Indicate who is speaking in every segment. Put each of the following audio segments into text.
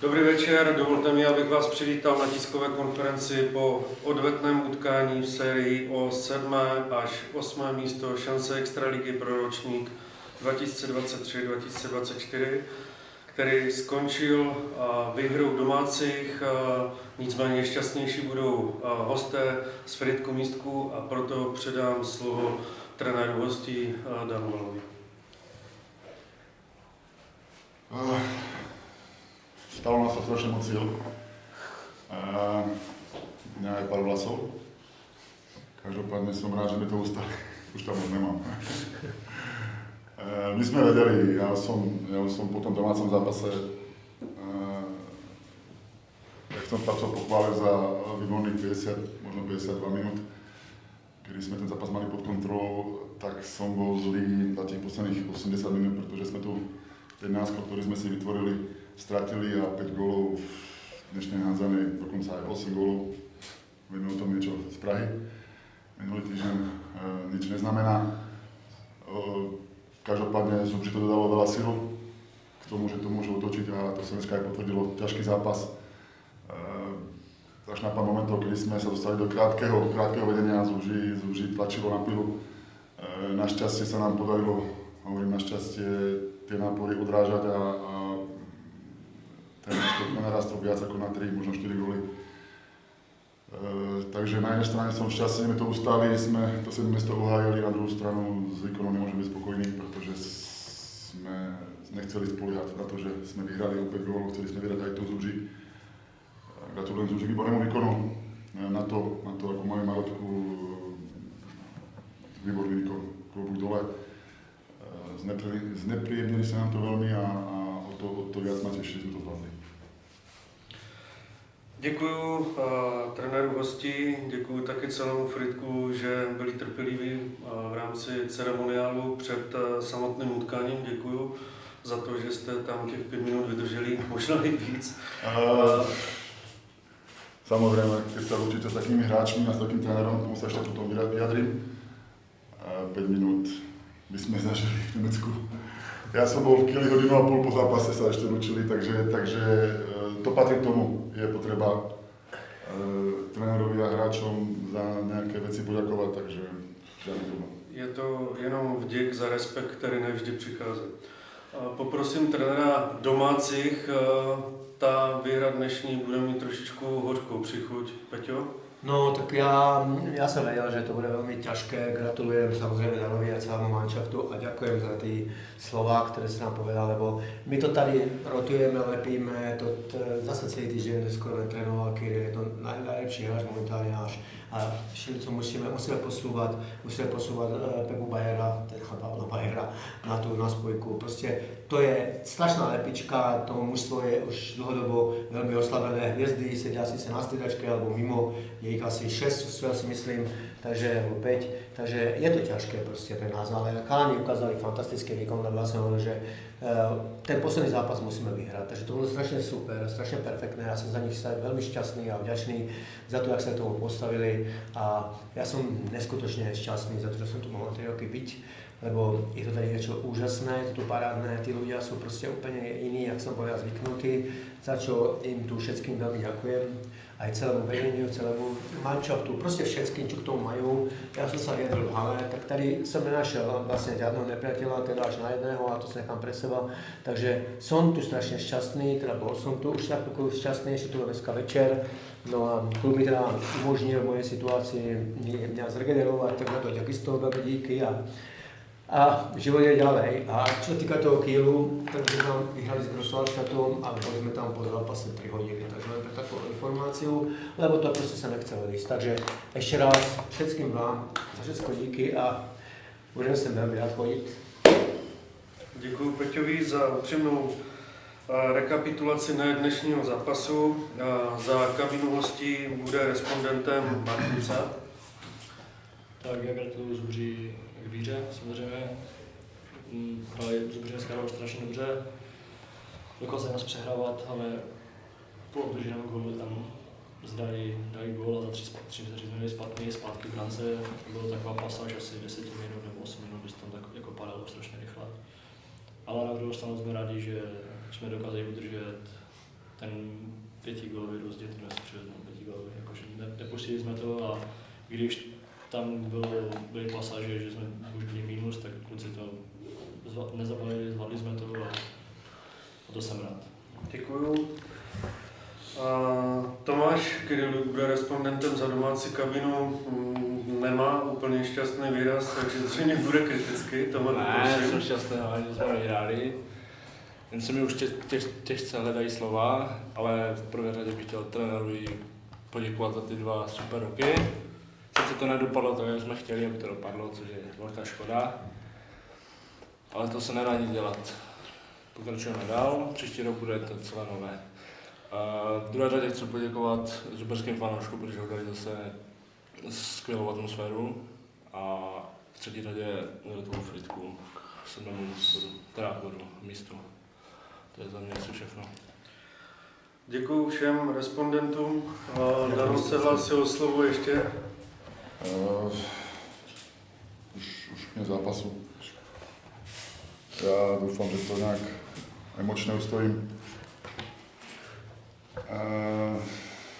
Speaker 1: Dobrý večer, dovolte mi, abych vás přivítal na tiskové konferenci po odvetném utkání v sérii o 7. až 8. místo šance Extraligy pro ročník 2023-2024, který skončil výhrou domácích, nicméně šťastnější budou hosté z Frýdku Místku a proto předám slovo trenéru hostí Danu Valovi.
Speaker 2: Stalo nás to strašne moc síl. Mňa aj pár vlasov. Každopádne som rád, že mi to ustali. Už tam moc nemám. My sme vedeli, ja som po tom domácom zápase ja chcem Pavcov pochváliť za výborných 50, možno 52 minút, kedy sme ten zápas mali pod kontrolou, tak som bol zlý za tých posledných 80 minút, pretože sme tu ten náskok, ktorý sme si vytvorili, stratili a 5 gólov v dnešnej hádzanej, dokonca aj 8 gólov. Vieme o tom niečo z Prahy. Minulý týždeň nič neznamená. Každopádne Zubři to dodalo veľa síl k tomu, že to môžu otočiť a to sa dneska aj potvrdilo. Ťažký zápas. Až na pár momentov, kedy sme sa dostali do krátkeho vedenia a Zubři tlačilo na pilu. Našťastie sa nám podarilo, hovorím našťastie, tie nápory odrážať a ten skok narastol viac ako na 3, možno 4 góly. Takže na jednej strane som šťastný, že sme to ustáli, sme to 7 miesto uhájili, na druhú stranu s výkonom nemôžeme byť spokojní, pretože sme nechceli spoliehať na to, že sme vyhrali o 5 gólov, chceli sme vyhrať aj to Zubři. Gratulujem Zubři k výbornému výkonu, na to ako majú Marotku, výborný výkon, klobúk dole. Znepríjemnili sa nám to veľmi a o to viac ma teší, že sme to zvládli.
Speaker 1: Děkuju trenéru hostí, děkuju taky celému Frýdku, že byli trpěliví v rámci ceremoniálu před samotným utkáním. Děkuju za to, že jste tam těch 5 minut vydrželi, možná i víc.
Speaker 2: Samozrejme, keď sa určite s takými hráčmi a s takým trénerom, tomu sa ešte potom vyjadrím. 5 minút my sme zažili v Nemecku. Ja som bol v kili hodinu a pol po zápase sa ešte učili, takže to patrí k tomu. Je potreba trénerovi a hráčom za nejaké veci poďakovať, takže žiadny problém. Je
Speaker 1: to jenom vděk za respekt, který nevždy přichází. Poprosím trenéra domácích, ta výhra dnešní bude mít trošičku hořkou přichuť. Peťo?
Speaker 3: No, tak ja som vedel, že to bude veľmi ťažké. Gratulujem samozrejme Danovi a celému manšaftu a ďakujem za tie slová, ktoré si nám povedal, lebo my to tady rotujeme, lepíme, zase celý týždeň skoro netrénoval Kirill, je to najlepší hráč momentálne náš. A všetko musíme posúvať Pepu Bajera, teda Pavla Bajera na spojku. Proste to je strašná lepička, to mužstvo je už dlhodobo veľmi oslabené. Hviezdy sedia síce na striedačke alebo mimo, je ich asi 6, si myslím, takže 5. Takže je to ťažké proste pre nás, ale chalani ukázali fantastický výkon, lebo ja som hovoril, že ten posledný zápas musíme vyhrať. Takže to bolo strašne super, strašne perfektné. Ja som za nich veľmi šťastný a vďačný za to, jak sa k tomu postavili. A ja som neskutočne šťastný za to, že som tu mohol 3 roky byť, lebo je to tady niečo úžasné, je to tu parádne, tí ľudia sú proste úplne iní, jak som povedal, zvyknutí, za čo im tu všetkým veľmi ďakujem. Aj celému vedeniu, celému manšaftu, proste všetkým, čo k tomu majú. Ja som sa vyjadril v hale, tak tady som nenašiel vlastne žiadneho nepriateľa, teda až na jedného, a to sa nechám pre seba. Takže som tu strašne šťastný, teda bol som tu už tak šťastný, že tu dneska večer. No a klub mi teda umožnil v mojej situácii mňa zregenerovať, tak na to takisto veľmi díky a život je ďalej. A čo týka toho Kielu, tak sme tam vyhrali s Grosvalštatom a boli sme tam po zápase 3 hodiny. Takže len pre takú informáciu, lebo to proste sa nechcelo ísť. Takže ešte raz všetkým vám za všetko díky a budeme sem veľmi rád chodiť.
Speaker 1: Děkuji Peťovi za upřímnou rekapitulaci ne dnešního zápasu. Za kabinu hostí bude respondentem Martin Sad.
Speaker 4: Tak já gratuluju Zubři k výhře, samozřejmě. Zubři dneska hrál strašně dobře, dokázali nás přehrávat, ale po obdrženém gólu tam dali gól a za 3 vteřiny zpátky v brance. Byla taková pasáž asi 10 minut nebo 8 minut, kdy se tam tak jako padalo strašně rychle. Ale na druhou stranu jsme rádi, že jsme dokázali udržet ten 5gólový rozdíl, ten jsme přivezli 5gólový, jakože nepustili jsme to a když tam byly pasáže, že jsme už byli mínus, tak kluci to nezabalili, zvládli jsme to a to jsem rád.
Speaker 1: Děkuju. Tomáš, který bude respondentem za domácí kabinu, nemá úplně šťastný výraz, takže zřejmě bude kriticky. Tomáš,
Speaker 5: Ne, jsem šťastný, že jsme vyhráli. Jen se mi už těžce hledají slova, ale v prvé řadě bych chtěl trenérovi poděkovat za ty 2 super roky. Sice to nedopadlo tak, jak jsme chtěli, aby to dopadlo, což je velká škoda. Ale to se nedá nic dělat. Pokračujeme dál, příští rok bude to celé nové. V druhé řadě chci poděkovat zuberským fanouškům, protože dali zase skvělou atmosféru. A v třetí řadě toho Fritku k 7. místu. To je za mě asi všechno.
Speaker 1: děkuju všem respondentům. Dano se hlásil o slovo ještě.
Speaker 2: Už mě zápasu. Já doufám, že to nějak emočně ustojím.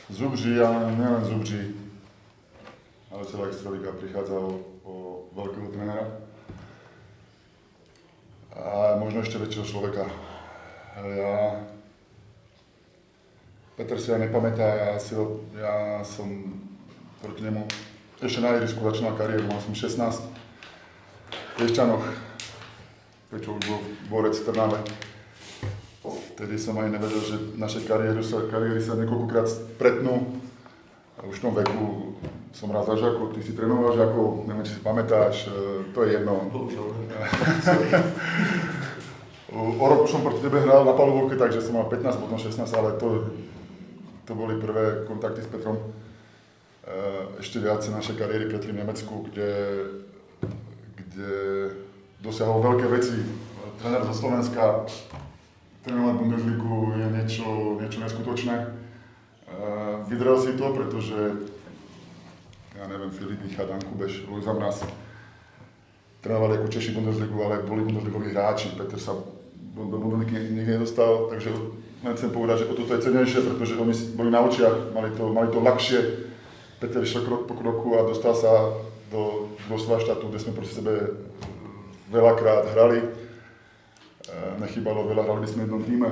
Speaker 2: Zubří, ale nielen Zubří, ale celá Extraliga prichádza o veľkého trénera a možno ešte väčšieho človeka. Peter si aj nepamätá, ja som proti nemu ešte na ihrisku začínal kariéru, mal som 16 v Piešťanoch, Pečo už bol borec v Trnave. Vtedy som aj nevedel, že naše kariéry sa niekoľkokrát stretnú. A už v tom veku som rád za žiakov, ty si trénoval žiakov, neviem, či si pamätáš, to je jedno. O rok som proti tebe hral na palubovke, takže som mal 15, potom 16, ale to boli prvé kontakty s Petrom. Ešte viacej naše kariéry pretli v Nemecku, kde dosiahol veľké veci. Tréner zo Slovenska, trénovať Bundesligu je niečo neskutočné. Vydrel si to, pretože, ja neviem, Filip Micha, Dan Kubeš, Luis Amras trénovali ako Češi Bundesligu, ale boli Bundesligoví hráči. Peter sa do Bundesligy nikdy nedostal, takže len chcem povedať, že o toto je cenejšie, pretože oni boli na očiach, mali to ľahšie. Peter išiel krok po kroku a dostal sa do Svajštátu, kde sme proti sebe veľakrát hrali. Nechýbalo veľa, hrali by sme v jednom týme.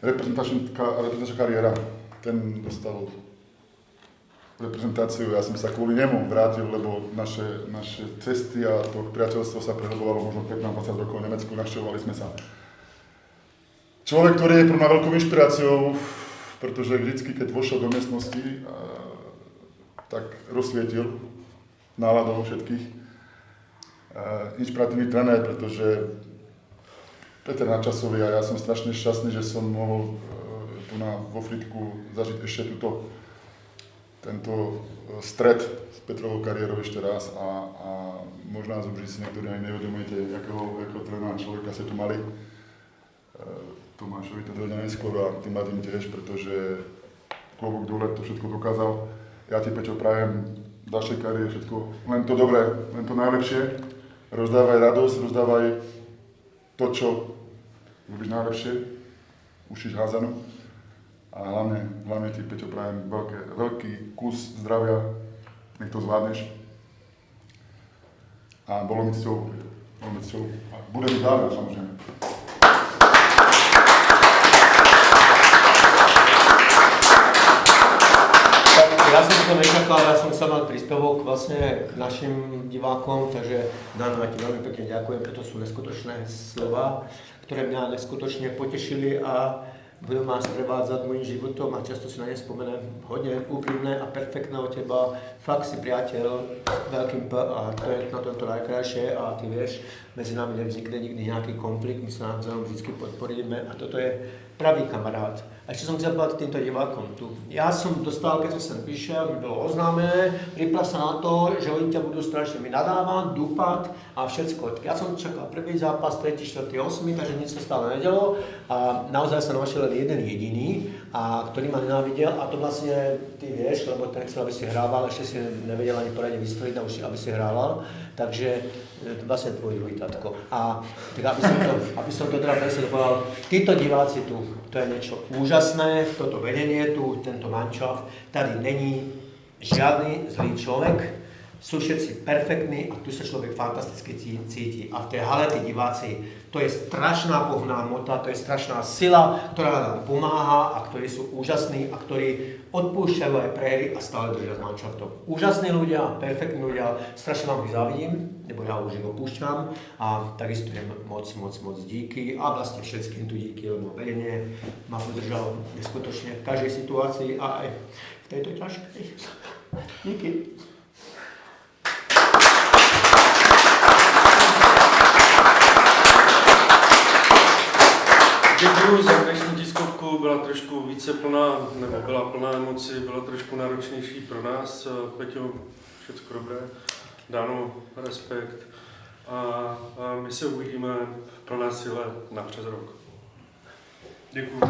Speaker 2: Reprezentačná kariéra, ten dostal reprezentáciu, ja som sa kvôli nemu vrátil, lebo naše cesty a to priateľstvo sa prehlbovalo možno 15-20 rokov v Nemecku, navštevovali sme sa. Človek, ktorý je pre mňa veľkou inšpiráciou, pretože vždycky, keď vošiel do miestnosti, tak rozsvietil náladou všetkých. Inšpiratívny trenér, pretože Peter Načasový a ja som strašne šťastný, že som mohol tu vo Fritku zažiť ešte tento stret s Petrovou kariérou ešte raz a možná Zubří si niektorí ani nevedomujete, akého trénera človeka ste tu mali. Tomášovi to dojde neskôr a tým mladým tiež, pretože klobúk dole to všetko dokázal. Ja ti, Peťo, prajem v ďalšej kariére všetko, len to dobré, len to najlepšie. Rozdávaj radosť, rozdávaj to, čo robíš najlepšie, ušíš házanu. A hlavne ti, Peťo, prajem veľký kus zdravia, nech to zvládneš. A bolo mi cťou. A bude mi dále, samozrejme.
Speaker 3: Ja som to nečakal, ja som sa mal príspevok vlastne k našim divákom, takže Dano, ja ti veľmi pekne ďakujem, preto sú neskutočné slova, ktoré mňa neskutočne potešili a budú ma sprevádzať môjim životom a často si na ne spomenem. Hodne úprimné a perfektné od teba, fakt si priateľ, veľkým P a to je na tomto najkrajšie a ty vieš, medzi nami nevznikne nikdy nejaký konflikt, my sa navzájom vždy podporíme a toto je pravý kamarát. A ešte som chcel povedať týmto divákom tu. Ja som dostal, keď som sem prišiel, mi bolo oznámené, pripla sa na to, že oni ťa budú strašne mi nadávať, dúpať a všetko. Ja som čakal prvý zápas, 3., 4., 8., takže nič sa stále nedelo a naozaj sa na vaše len jeden jediný, a ktorý ma nenávidel, a to vlastne ty vieš, lebo ten chcel, aby si hrával, ešte si nevedel ani poradne vystrojiť, a už aby si hrával, takže vlastne tvoj druhý tatko. A tak aby som to teda presne povedal, títo diváci tu, to je niečo úžasné, toto vedenie tu, tento manšaft, tady není žiadny zlý človek, sú všetci perfektní a tu sa človek fantasticky cíti. A v tej hale tí diváci, to je strašná pohná hmota, to je strašná sila, ktorá nám pomáha a ktorí sú úžasní a ktorí odpúšťajú aj prehry a stále držia s manšaftom. Úžasní ľudia, perfektní ľudia, strašne vám ich závidím, lebo ja už ich opúšťam a takisto je moc díky a vlastne všetkým tu díky, lebo vedenie ma podržalo neskutočne v každej situácii a aj v tejto ťažkej. Díky.
Speaker 1: Děkuji za dnešní tiskovku, byla trošku více plná, nebo byla plná emocí, byla trošku náročnější pro nás. Peťo, všecko dobré, Dano, respekt a my se uvidíme v plné sile na přes rok. Děkuji.